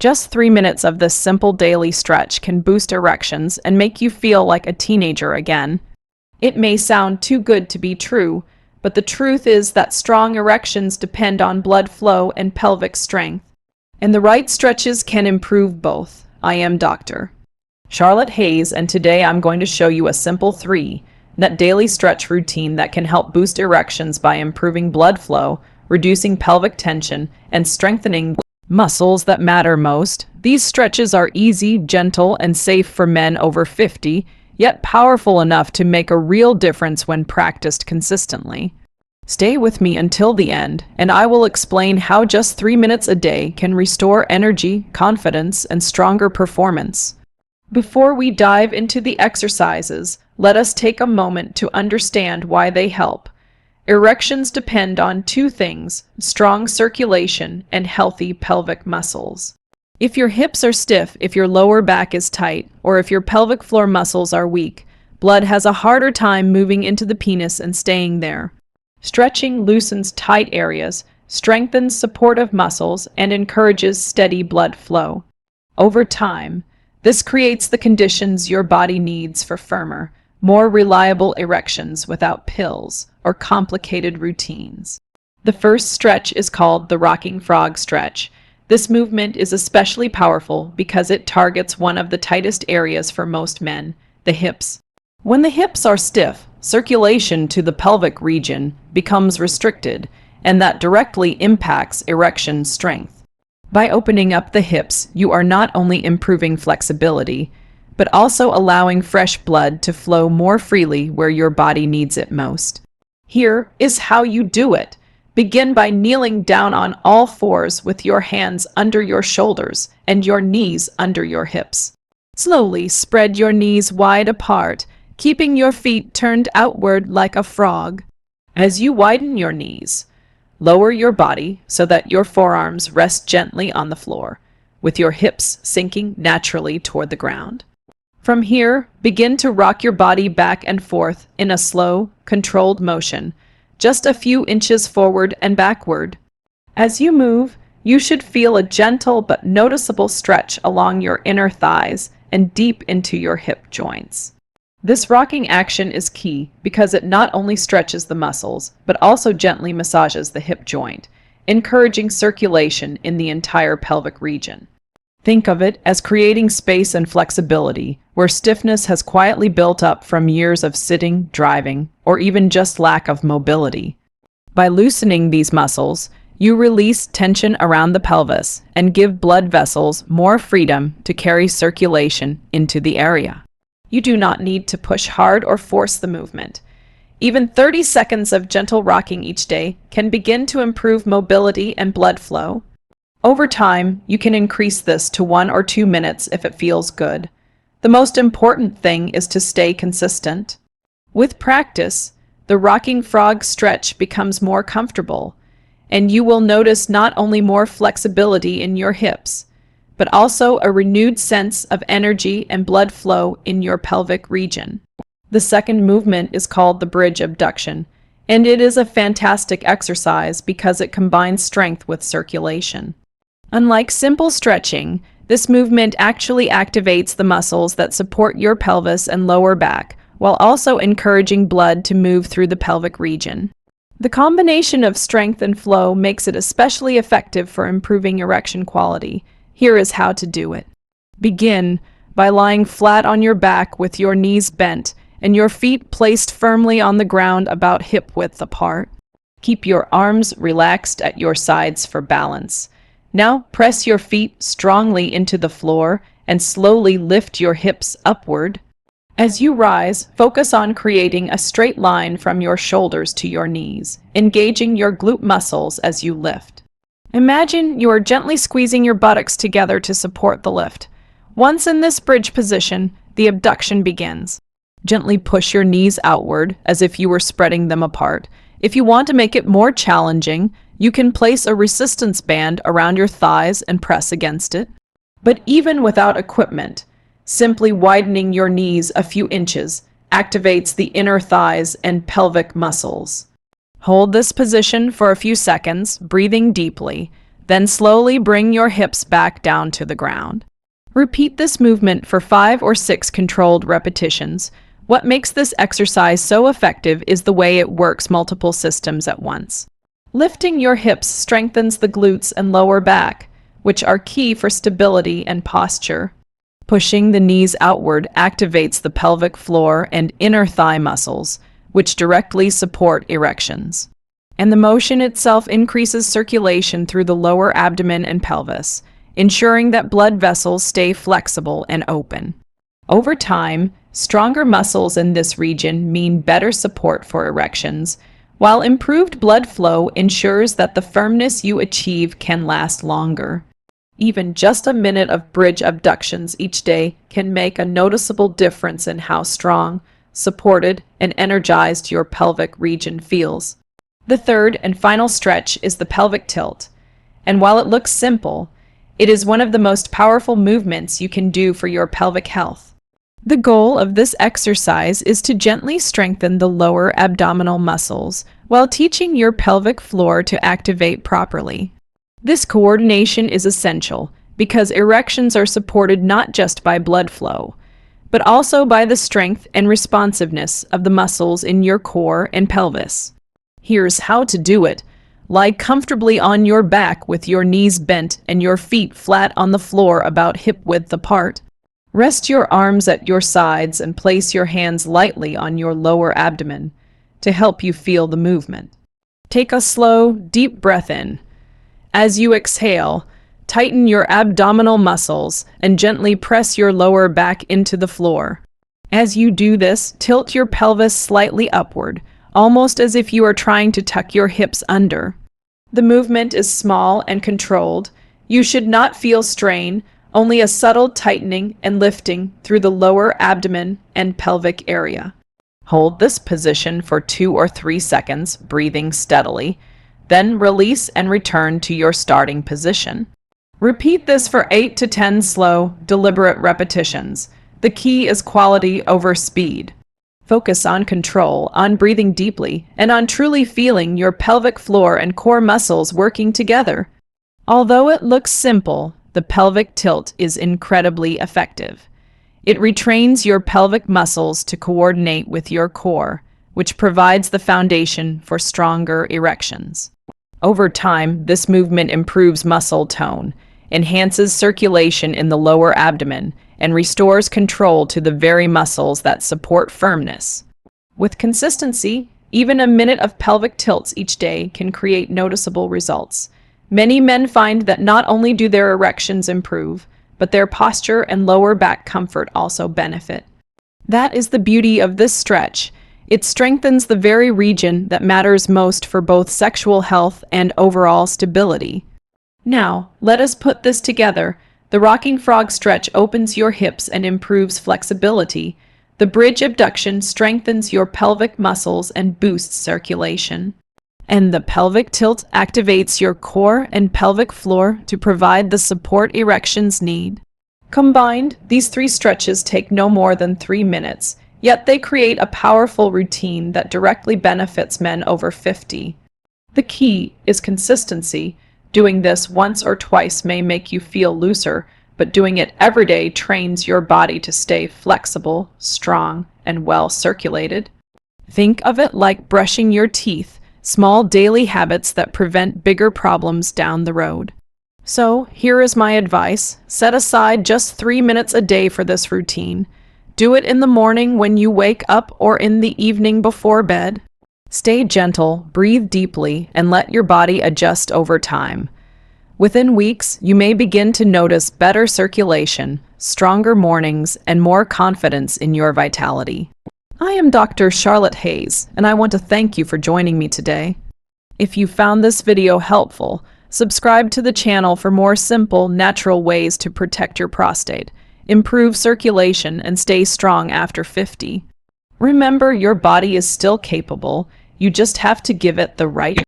Just 3 minutes of this simple daily stretch can boost erections and make you feel like a teenager again. It may sound too good to be true, but the truth is that strong erections depend on blood flow and pelvic strength. And the right stretches can improve both. I am Dr. Charlotte Hayes, and today I'm going to show you a simple 3-minute daily stretch routine that can help boost erections by improving blood flow, reducing pelvic tension, and strengthening muscles that matter most. These stretches are easy, gentle, and safe for men over 50, yet powerful enough to make a real difference when practiced consistently. Stay with me until the end, and I will explain how just 3 minutes a day can restore energy, confidence, and stronger performance. Before we dive into the exercises, let us take a moment to understand why they help. Erections depend on two things: strong circulation and healthy pelvic muscles. If your hips are stiff, if your lower back is tight, or if your pelvic floor muscles are weak, blood has a harder time moving into the penis and staying there. Stretching loosens tight areas, strengthens supportive muscles, and encourages steady blood flow. Over time, this creates the conditions your body needs for firmer, more reliable erections without pills or complicated routines. The first stretch is called the rocking frog stretch. This movement is especially powerful because it targets one of the tightest areas for most men, the hips. When the hips are stiff, circulation to the pelvic region becomes restricted, and that directly impacts erection strength. By opening up the hips, you are not only improving flexibility, but also allowing fresh blood to flow more freely where your body needs it most. Here is how you do it. Begin by kneeling down on all fours with your hands under your shoulders and your knees under your hips. Slowly spread your knees wide apart, keeping your feet turned outward like a frog. As you widen your knees, lower your body so that your forearms rest gently on the floor, with your hips sinking naturally toward the ground. From here, begin to rock your body back and forth in a slow, controlled motion, just a few inches forward and backward. As you move, you should feel a gentle but noticeable stretch along your inner thighs and deep into your hip joints. This rocking action is key because it not only stretches the muscles, but also gently massages the hip joint, encouraging circulation in the entire pelvic region. Think of it as creating space and flexibility where stiffness has quietly built up from years of sitting, driving, or even just lack of mobility. By loosening these muscles, you release tension around the pelvis and give blood vessels more freedom to carry circulation into the area. You do not need to push hard or force the movement. Even 30 seconds of gentle rocking each day can begin to improve mobility and blood flow. Over time, you can increase this to 1 or 2 minutes if it feels good. The most important thing is to stay consistent. With practice, the rocking frog stretch becomes more comfortable, and you will notice not only more flexibility in your hips, but also a renewed sense of energy and blood flow in your pelvic region. The second movement is called the bridge abduction, and it is a fantastic exercise because it combines strength with circulation. Unlike simple stretching, this movement actually activates the muscles that support your pelvis and lower back, while also encouraging blood to move through the pelvic region. The combination of strength and flow makes it especially effective for improving erection quality. Here is how to do it. Begin by lying flat on your back with your knees bent and your feet placed firmly on the ground about hip width apart. Keep your arms relaxed at your sides for balance. Now press your feet strongly into the floor and slowly lift your hips upward. As you rise, focus on creating a straight line from your shoulders to your knees, engaging your glute muscles as you lift. Imagine you are gently squeezing your buttocks together to support the lift. Once in this bridge position, the abduction begins. Gently push your knees outward as if you were spreading them apart. If you want to make it more challenging, you can place a resistance band around your thighs and press against it. But even without equipment, simply widening your knees a few inches activates the inner thighs and pelvic muscles. Hold this position for a few seconds, breathing deeply, Then slowly bring your hips back down to the ground. Repeat this movement for 5 or 6 controlled repetitions. What makes this exercise so effective is the way it works multiple systems at once. Lifting your hips strengthens the glutes and lower back, which are key for stability and posture. Pushing the knees outward activates the pelvic floor and inner thigh muscles, which directly support erections. And the motion itself increases circulation through the lower abdomen and pelvis, ensuring that blood vessels stay flexible and open. Over time, stronger muscles in this region mean better support for erections, while improved blood flow ensures that the firmness you achieve can last longer. Even just a minute of bridge abductions each day can make a noticeable difference in how strong, supported, and energized your pelvic region feels. The third and final stretch is the pelvic tilt, and while it looks simple, it is one of the most powerful movements you can do for your pelvic health. The goal of this exercise is to gently strengthen the lower abdominal muscles while teaching your pelvic floor to activate properly. This coordination is essential because erections are supported not just by blood flow, but also by the strength and responsiveness of the muscles in your core and pelvis. Here's how to do it. Lie comfortably on your back with your knees bent and your feet flat on the floor about hip width apart. Rest your arms at your sides and place your hands lightly on your lower abdomen to help you feel the movement. Take a slow, deep breath in. As you exhale, tighten your abdominal muscles and gently press your lower back into the floor. As you do this, tilt your pelvis slightly upward, almost as if you are trying to tuck your hips under. The movement is small and controlled. You should not feel strain, only a subtle tightening and lifting through the lower abdomen and pelvic area. Hold this position for 2 or 3 seconds, breathing steadily. Then release and return to your starting position. Repeat this for 8 to 10 slow, deliberate repetitions. The key is quality over speed. Focus on control, on breathing deeply, and on truly feeling your pelvic floor and core muscles working together. Although it looks simple, the pelvic tilt is incredibly effective. It retrains your pelvic muscles to coordinate with your core, which provides the foundation for stronger erections. Over time, this movement improves muscle tone, enhances circulation in the lower abdomen, and restores control to the very muscles that support firmness. With consistency, even a minute of pelvic tilts each day can create noticeable results. Many men find that not only do their erections improve, but their posture and lower back comfort also benefit. That is the beauty of this stretch. It strengthens the very region that matters most for both sexual health and overall stability. Now, let us put this together. The rocking frog stretch opens your hips and improves flexibility. The bridge abduction strengthens your pelvic muscles and boosts circulation. And the pelvic tilt activates your core and pelvic floor to provide the support erections need. Combined, these 3 stretches take no more than 3 minutes, yet they create a powerful routine that directly benefits men over 50. The key is consistency. Doing this once or twice may make you feel looser, but doing it every day trains your body to stay flexible, strong, and well circulated. Think of it like brushing your teeth. Small daily habits that prevent bigger problems down the road. So, here is my advice. Set aside just 3 minutes a day for this routine. Do it in the morning when you wake up or in the evening before bed. Stay gentle, breathe deeply, and let your body adjust over time. Within weeks, you may begin to notice better circulation, stronger mornings, and more confidence in your vitality. I am Dr. Charlotte Hayes, and I want to thank you for joining me today. If you found this video helpful, subscribe to the channel for more simple, natural ways to protect your prostate, improve circulation, and stay strong after 50. Remember, your body is still capable. You just have to give it the right